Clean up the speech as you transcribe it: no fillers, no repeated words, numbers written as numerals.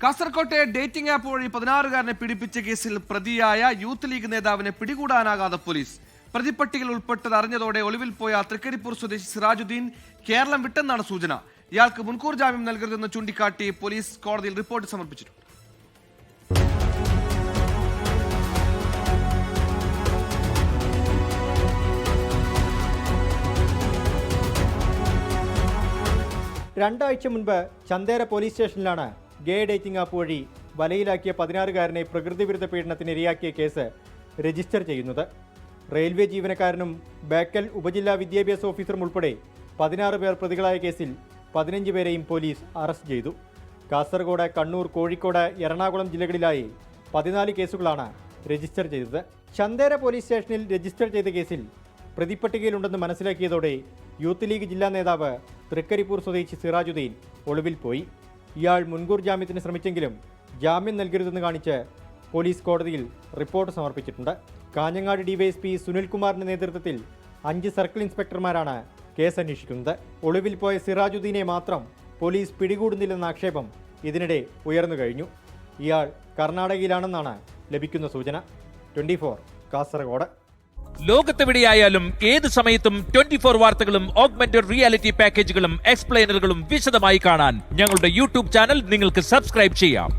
കാസർകോട്ടെ dating app വഴി 16-കാരനെ പീഡിപ്പിച്ച കേസിൽ പ്രതിയായ യൂത്ത് ലീഗ് നേതാവിനെ പിടികൂടാനാകാതെ പോലീസ്. പ്രതിപ്പട്ടികയിൽ ഉൾപ്പെട്ടത് അറിഞ്ഞതോടെ ഒളിവിൽ പോയ തൃക്കരിപ്പൂർ സ്വദേശി സിറാജുദ്ദീൻ കേരളം വിട്ടെന്നാണ് സൂചന. ഇയാൾക്ക് മുൻകൂർ ജാമ്യം നൽകരുതെന്ന് ചൂണ്ടിക്കാട്ടി പോലീസ് കോടതിയിൽ റിപ്പോർട്ട് സമർപ്പിച്ചിട്ടുണ്ട്. രണ്ടാഴ്ച മുൻപ് ചന്ദേര പോലീസ് സ്റ്റേഷനിലാണ് ഗേ ഡേറ്റിംഗ് ആപ്പ് വഴി വലയിലാക്കിയ 16-കാരനെ പ്രകൃതിവിരുദ്ധ പീഡനത്തിന് ഇരയാക്കിയ കേസ് രജിസ്റ്റർ ചെയ്യുന്നത്. റെയിൽവേ ജീവനക്കാരനും ബേക്കൽ ഉപജില്ലാ വിദ്യാഭ്യാസ ഓഫീസറും ഉൾപ്പെടെ 16 പേർ പ്രതികളായ കേസിൽ 15 പേരെയും പോലീസ് അറസ്റ്റ് ചെയ്തു. കാസർഗോഡ്, കണ്ണൂർ, കോഴിക്കോട്, എറണാകുളം ജില്ലകളിലായി 14 കേസുകളാണ് രജിസ്റ്റർ ചെയ്തത്. ചന്ദേര പോലീസ് സ്റ്റേഷനിൽ രജിസ്റ്റർ ചെയ്ത കേസിൽ പ്രതിപ്പട്ടികയിലുണ്ടെന്ന് മനസ്സിലാക്കിയതോടെ യൂത്ത് ലീഗ് ജില്ലാ നേതാവ് തൃക്കരിപ്പൂർ സ്വദേശി സിറാജുദ്ദീൻ ഒളിവിൽ പോയി. ഇയാൾ മുൻകൂർ ജാമ്യത്തിന് ശ്രമിച്ചെങ്കിലും ജാമ്യം നൽകരുതെന്ന് കാണിച്ച് പോലീസ് കോടതിയിൽ റിപ്പോർട്ട് സമർപ്പിച്ചിട്ടുണ്ട്. കാഞ്ഞങ്ങാട് ഡിവൈഎസ്പി സുനിൽകുമാറിന്റെ നേതൃത്വത്തിൽ 5 സർക്കിൾ ഇൻസ്പെക്ടർമാരാണ് കേസ് അന്വേഷിക്കുന്നത്. ഒളിവിൽ പോയ സിറാജുദ്ദീനെ മാത്രം പോലീസ് പിടികൂടുന്നില്ലെന്ന ആക്ഷേപം ഇതിനിടെ ഉയർന്നു കഴിഞ്ഞു. ഇയാൾ കർണാടകയിലാണെന്നാണ് ലഭിക്കുന്ന സൂചന. 24 കാസർഗോഡ്. ലോകത്തെവിടെയായാലും ഏത് സമയത്തും 24 വാർത്തകളും ഓഗ്മെന്റഡ് റിയാലിറ്റി പാക്കേജുകളും എക്സ്പ്ലെയിനറുകളും വിശദമായി കാണാൻ ഞങ്ങളുടെ യൂട്യൂബ് ചാനൽ നിങ്ങൾക്ക് സബ്സ്ക്രൈബ് ചെയ്യാം.